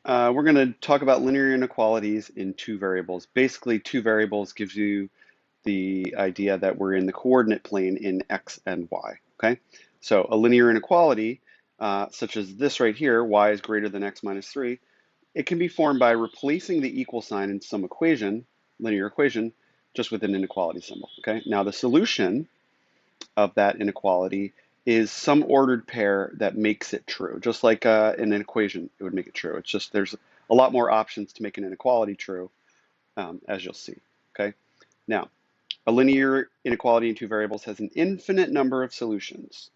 We're going to talk about linear inequalities in two variables. Basically, two variables gives you the idea that we're in the coordinate plane in x and y, okay? So a linear inequality, such as this right here, y is greater than x minus 3, it can be formed by replacing the equal sign in some equation, linear equation, just with an inequality symbol, okay? Now the solution of that inequality is some ordered pair that makes it true. Just like in an equation, it would make it true. It's just there's a lot more options to make an inequality true, as you'll see, okay? Now, a linear inequality in two variables has an infinite number of solutions.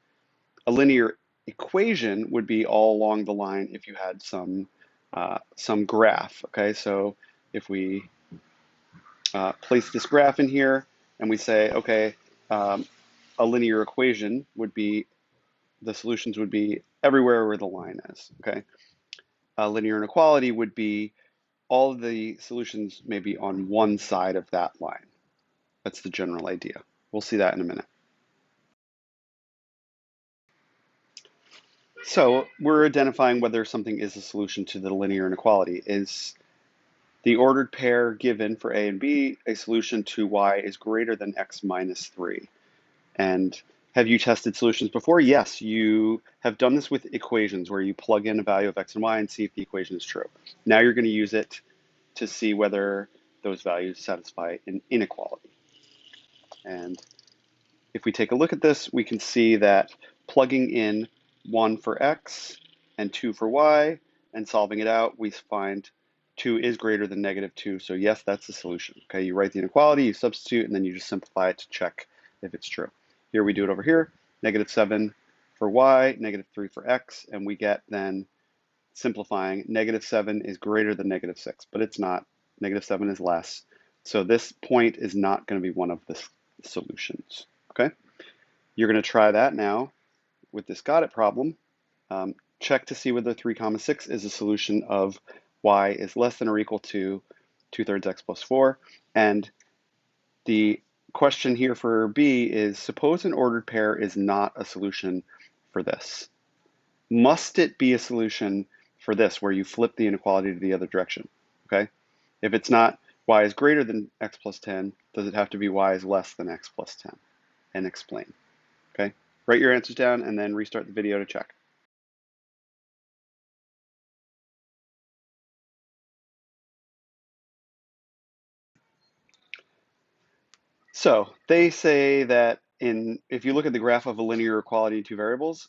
A linear equation would be all along the line if you had some graph, okay? So if we place this graph in here and we say, okay, a linear equation would be, the solutions would be everywhere where the line is, okay? A linear inequality would be all of the solutions may be on one side of that line. That's the general idea. We'll see that in a minute. So we're identifying whether something is a solution to the linear inequality. Is the ordered pair given for A and B a solution to y is greater than x minus 3? And have you tested solutions before? Yes, you have done this with equations where you plug in a value of x and y and see if the equation is true. Now you're going to use it to see whether those values satisfy an inequality. And if we take a look at this, we can see that plugging in 1 for x and 2 for y and solving it out, we find 2 is greater than -2. So yes, that's the solution. Okay, you write the inequality, you substitute, and then you just simplify it to check if it's true. Here we do it over here, -7 for y, -3 for x, and we get then, simplifying, -7 is greater than -6, but it's not. -7 is less. So this point is not going to be one of the solutions. Okay, you're going to try that now with this got it problem. Check to see whether 3 comma 6 is a solution of y is less than or equal to 2/3 x plus 4. And the question here for B is, suppose an ordered pair is not a solution for this. Must it be a solution for this, where you flip the inequality to the other direction? Okay. If it's not y is greater than x plus 10, does it have to be y is less than x plus 10? And explain. Okay. Write your answers down and then restart the video to check. So they say that if you look at the graph of a linear equality in two variables,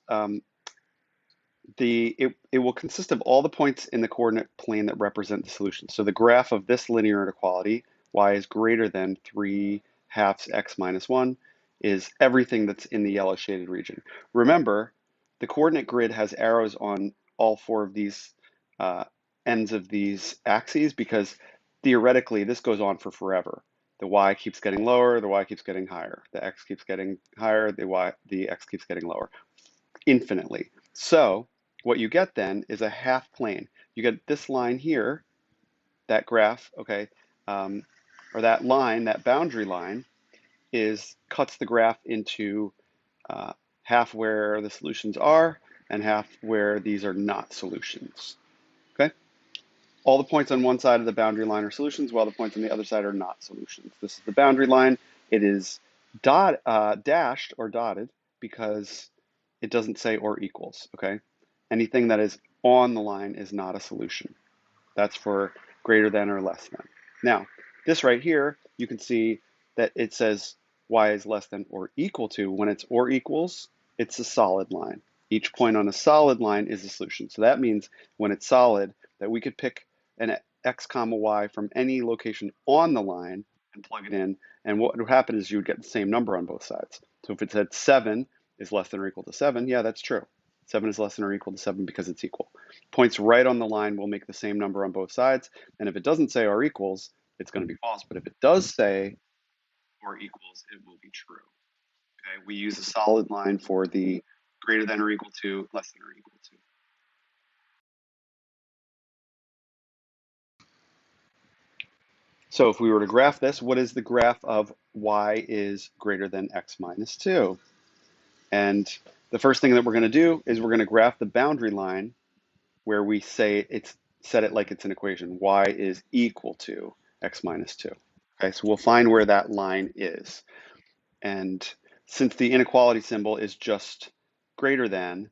it will consist of all the points in the coordinate plane that represent the solution. So the graph of this linear inequality, y is greater than 3/2 x minus 1, is everything that's in the yellow shaded region. Remember, the coordinate grid has arrows on all four of these ends of these axes, because theoretically this goes on for forever. The y keeps getting lower, the y keeps getting higher, the x keeps getting higher, the x keeps getting lower, infinitely. So what you get then is a half plane. You get this line here, that graph, okay, or that line, that boundary line, cuts the graph into half where the solutions are and half where these are not solutions. Okay, all the points on one side of the boundary line are solutions, while the points on the other side are not solutions. This is the boundary line. It is dashed or dotted because it doesn't say or equals. Okay, anything that is on the line is not a solution. That's for greater than or less than. Now, this right here, you can see that it says y is less than or equal to. When it's or equals, it's a solid line. Each point on a solid line is a solution. So that means when it's solid, that we could pick an x comma y from any location on the line and plug it in. And what would happen is you would get the same number on both sides. So if it said 7 is less than or equal to 7, yeah, that's true. 7 is less than or equal to 7 because it's equal. Points right on the line will make the same number on both sides. And if it doesn't say or equals, it's going to be false. But if it does say or equals, it will be true. Okay, we use a solid line for the greater than or equal to, less than or equal to. So if we were to graph this, what is the graph of y is greater than x minus 2? And the first thing that we're going to do is we're going to graph the boundary line where we say it's set it like it's an equation. Y is equal to x minus 2. Okay, so we'll find where that line is. And since the inequality symbol is just greater than,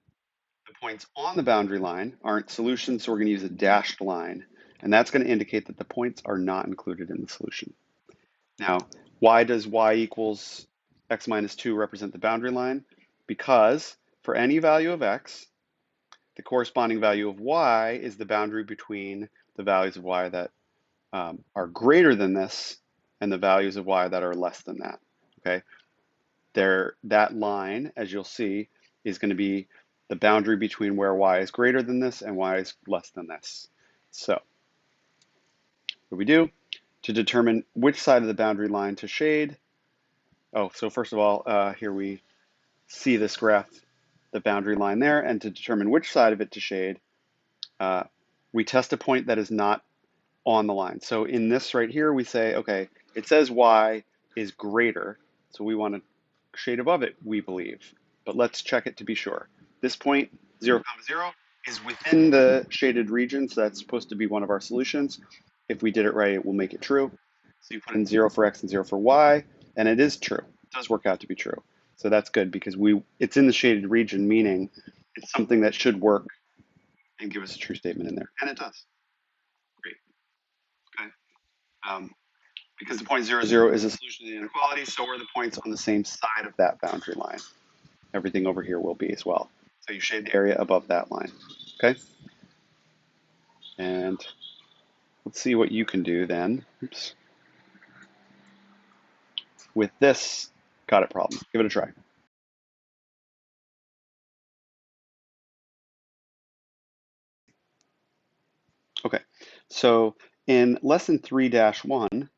the points on the boundary line aren't solutions, so we're going to use a dashed line. And that's going to indicate that the points are not included in the solution. Now, why does y equals x minus 2 represent the boundary line? Because for any value of x, the corresponding value of y is the boundary between the values of y that are greater than this and the values of y that are less than that. Okay, that line, as you'll see, is going to be the boundary between where y is greater than this and y is less than this. So what we do to determine which side of the boundary line to shade. Oh, so first of all, here we see this graph, the boundary line there, and to determine which side of it to shade, we test a point that is not on the line. So in this right here, we say, okay, it says y is greater, so we want to shade above it, we believe. But let's check it to be sure. This point, 0, 0, is within the shaded region, so that's supposed to be one of our solutions. If we did it right, it will make it true. So you put in 0 for x and 0 for y, and it is true. It does work out to be true. So that's good because it's in the shaded region, meaning it's something that should work and give us a true statement in there. And it does. Great. Okay. Because the point 0, 0 is a solution to the inequality, so are the points on the same side of that boundary line. Everything over here will be as well. So you shade the area above that line. Okay. And let's see what you can do then. Oops. With this got it problem. Give it a try. Okay, so in lesson 3-1,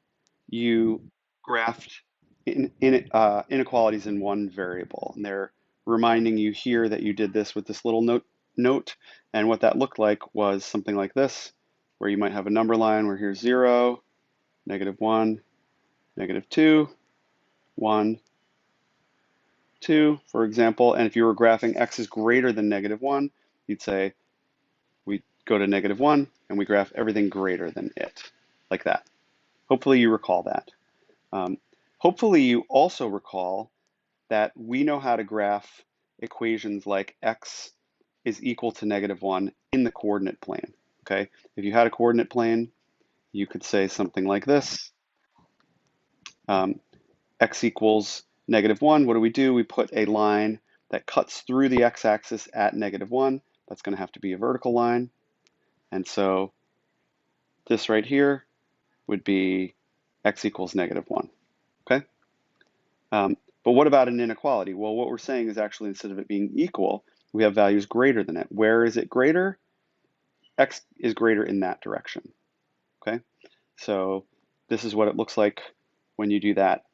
you graphed inequalities in one variable, and they're reminding you here that you did this with this little note, and what that looked like was something like this, where you might have a number line where here's 0, -1, -2, 1, 2, for example. And if you were graphing x is greater than -1, you'd say we go to -1 and we graph everything greater than it, like that. Hopefully you recall that. Hopefully you also recall that we know how to graph equations like x is equal to -1 in the coordinate plane. Okay, if you had a coordinate plane, you could say something like this. X equals -1. What do? We put a line that cuts through the x-axis at -1. That's going to have to be a vertical line. And so this right here would be x equals -1. Okay? But what about an inequality? Well, what we're saying is actually instead of it being equal, we have values greater than it. Where is it greater? X is greater in that direction. Okay? So this is what it looks like when you do that.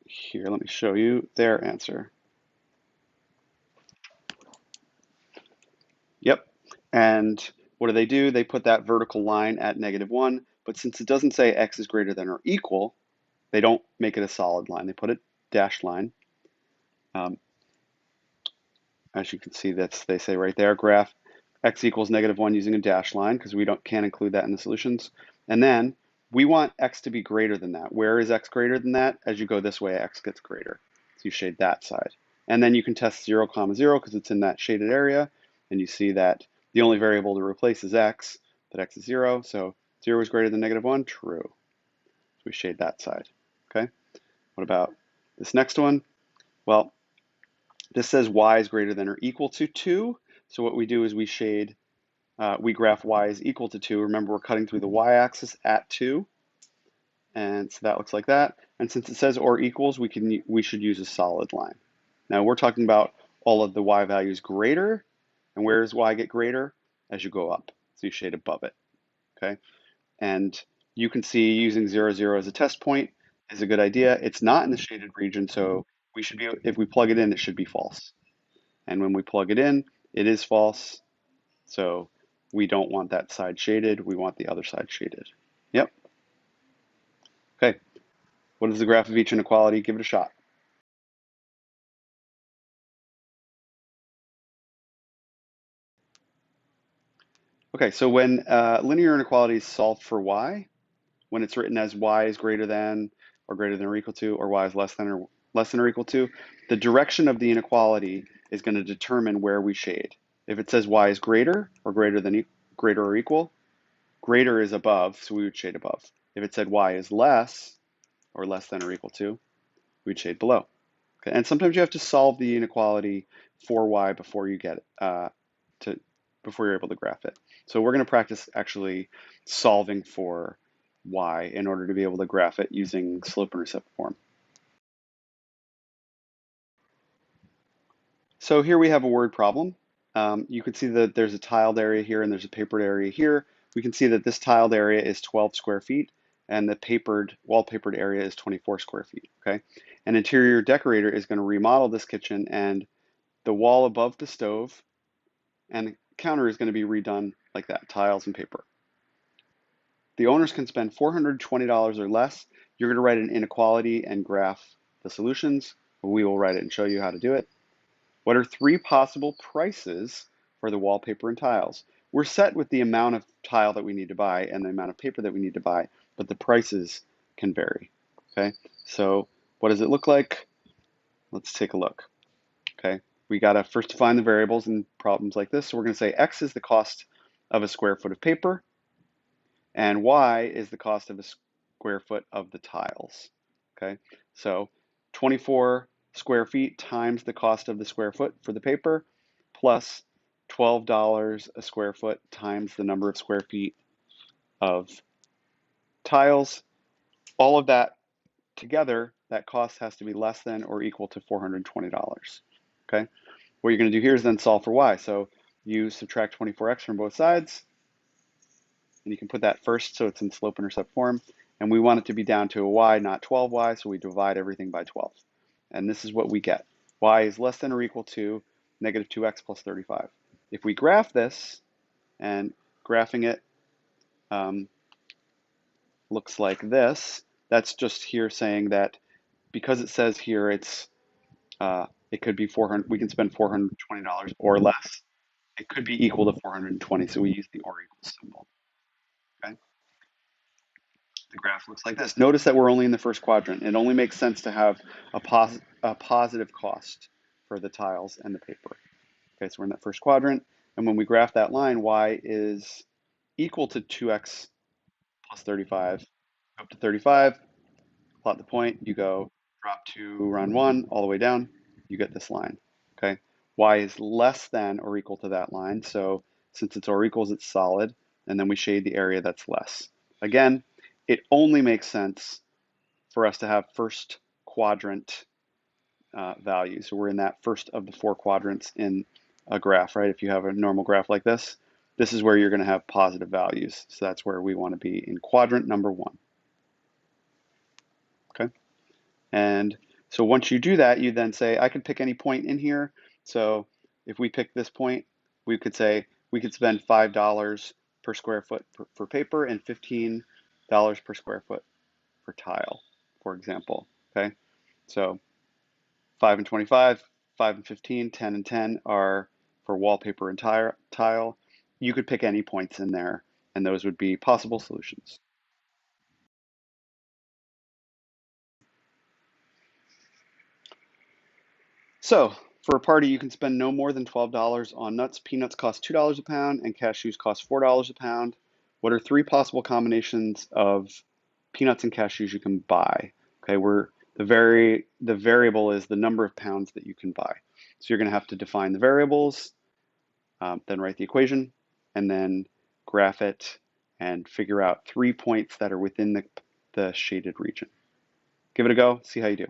Here, let me show you their answer. Yep. And what do? They put that vertical line at -1, but since it doesn't say x is greater than or equal, they don't make it a solid line. They put a dashed line. As you can see, they say right there, graph x equals -1 using a dashed line because we can't include that in the solutions. And then we want x to be greater than that. Where is x greater than that? As you go this way, x gets greater. So you shade that side. And then you can test 0, 0 because it's in that shaded area. And you see that the only variable to replace is x, that x is 0. So 0 is greater than -1, true. So we shade that side. Okay. What about this next one? Well, this says y is greater than or equal to 2. So what we do is we graph y is equal to 2. Remember, we're cutting through the y-axis at 2. And so that looks like that. And since it says or equals, we should use a solid line. Now we're talking about all of the y values greater. And where does y get greater? As you go up. So you shade above it. Okay. And you can see using 0, 0 as a test point is a good idea. It's not in the shaded region, so if we plug it in, it should be false. And when we plug it in, it is false. So we don't want that side shaded. We want the other side shaded. Yep. Okay. What is the graph of each inequality? Give it a shot. Okay, so when linear inequality is solved for y, when it's written as y is greater than or equal to, or y is less than or equal to, the direction of the inequality is going to determine where we shade. If it says y is greater or greater or equal, greater is above, so we would shade above. If it said y is less or less than or equal to, we'd shade below. Okay, and sometimes you have to solve the inequality for y before you get to before you're able to graph it. So we're going to practice actually solving for y in order to be able to graph it using slope-intercept form. So here we have a word problem. You can see that there's a tiled area here and there's a papered area here. We can see that this tiled area is 12 square feet and the wall-papered area is 24 square feet, okay? An interior decorator is going to remodel this kitchen, and the wall above the stove and the counter is going to be redone like that, tiles and paper. The owners can spend $420 or less. You're going to write an inequality and graph the solutions. We will write it and show you how to do it. What are three possible prices for the wallpaper and tiles? We're set with the amount of tile that we need to buy and the amount of paper that we need to buy, but the prices can vary. Okay, so what does it look like? Let's take a look. Okay, we got to first define the variables in problems like this. So we're going to say X is the cost of a square foot of paper, and Y is the cost of a square foot of the tiles. Okay, so 24 square feet times the cost of the square foot for the paper plus $12 a square foot times the number of square feet of tiles. All of that together, that cost has to be less than or equal to $420. Okay, what you're going to do here is then solve for y. So you subtract 24x from both sides, and you can put that first so it's in slope-intercept form. And we want it to be down to a y, not 12y, so we divide everything by 12. And this is what we get. Y is less than or equal to negative 2x plus 35. If we graph this, and graphing it looks like this, that's just here saying that because it says here it could be 400, we can spend $420 or less. It could be equal to 420, so we use the or equal symbol. Okay, the graph looks like this. Notice that we're only in the first quadrant. It only makes sense to have a positive cost for the tiles and the paper. Okay, so we're in that first quadrant, and when we graph that line, y is equal to 2x plus 35. Up to 35, plot the point, you go drop to run 1 all the way down, you get this line. Okay, y is less than or equal to that line, so since it's or equals, it's solid, and then we shade the area that's less. Again, it only makes sense for us to have first quadrant value. So we're in that first of the four quadrants in a graph, right? If you have a normal graph like this is where you're going to have positive values. So that's where we want to be, in quadrant number 1. Okay. And so once you do that, you then say, I can pick any point in here. So if we pick this point, we could say we could spend $5 per square foot for paper and $15 per square foot for tile, for example. Okay. So 5 and 25, 5 and 15, 10 and 10 are for wallpaper and tile. You could pick any points in there, and those would be possible solutions. So for a party, you can spend no more than $12 on nuts. Peanuts cost $2 a pound, and cashews cost $4 a pound. What are three possible combinations of peanuts and cashews you can buy? Okay, the variable is the number of pounds that you can buy. So you're going to have to define the variables, then write the equation, and then graph it and figure out 3 points that are within the shaded region. Give it a go, see how you do.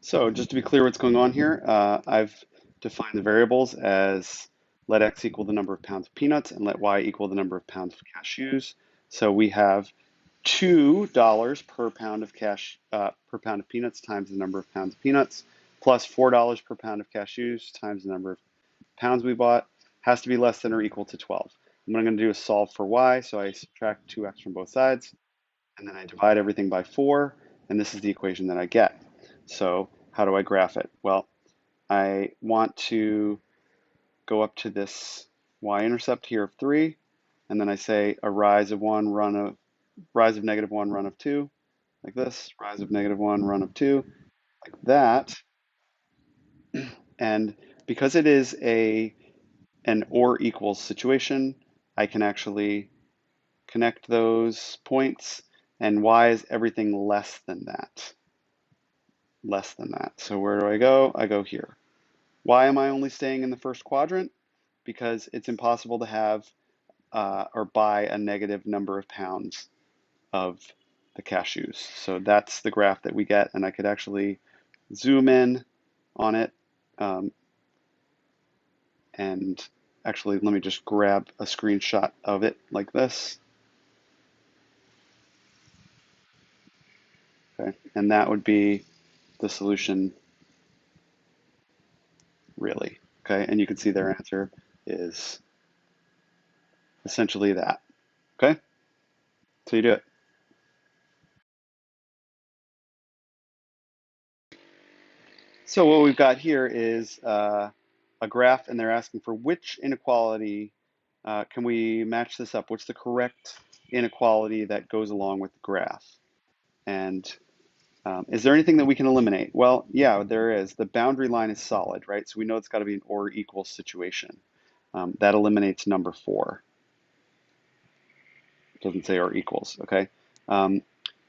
So just to be clear what's going on here, I've defined the variables as let x equal the number of pounds of peanuts and let y equal the number of pounds of cashews. So we have $2 per pound of per pound of peanuts times the number of pounds of peanuts, plus $4 per pound of cashews times the number of pounds we bought, has to be less than or equal to 12. And what I'm going to do is solve for y, so I subtract 2x from both sides, and then I divide everything by 4, and this is the equation that I get. So how do I graph it? Well, I want to go up to this y-intercept here of 3, and then I say a rise of -1, rise of -1, run of 2, like this, rise of -1, run of 2, like that. And because it is an or equals situation, I can actually connect those points, and y is everything less than that. Less than that. So where do I go? I go here. Why am I only staying in the first quadrant? Because it's impossible to have or buy a negative number of pounds of the cashews. So that's the graph that we get, and I could actually zoom in on it. And actually, let me just grab a screenshot of it like this. Okay, and that would be the solution, really. Okay, and you can see their answer is essentially that. Okay, so you do it. So what we've got here is a graph, and they're asking for which inequality can we match this up? What's the correct inequality that goes along with the graph? And is there anything that we can eliminate? Well, yeah, there is. The boundary line is solid, right? So we know it's got to be an or equals situation. That eliminates number 4. It doesn't say or equals, okay?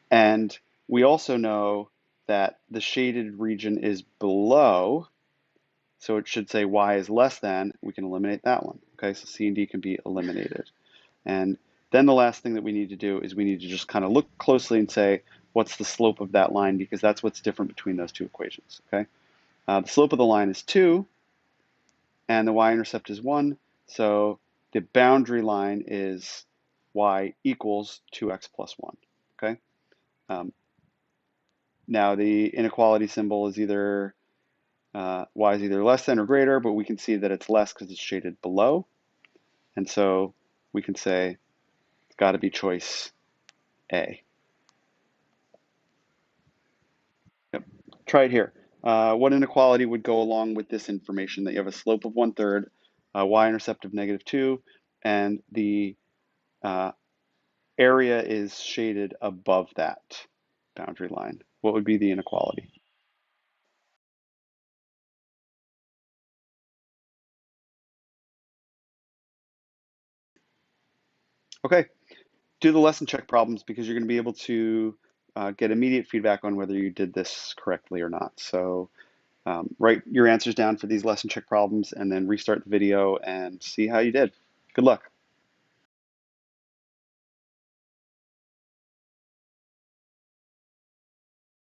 And we also know that the shaded region is below, so it should say y is less than. We can eliminate that one, okay? So C and D can be eliminated. And then the last thing that we need to do is we need to just kind of look closely and say, what's the slope of that line? Because that's what's different between those two equations, okay? The slope of the line is 2, and the y-intercept is 1. So the boundary line is y equals 2x plus 1, okay? Now the inequality symbol is either, y is either less than or greater, but we can see that it's less because it's shaded below. And so we can say it's got to be choice A. Yep. Try it here. What inequality would go along with this information that you have a slope of 1/3, a y-intercept of -2, and the area is shaded above that boundary line? What would be the inequality? Okay, do the lesson check problems because you're going to be able to get immediate feedback on whether you did this correctly or not. So write your answers down for these lesson check problems and then restart the video and see how you did. Good luck.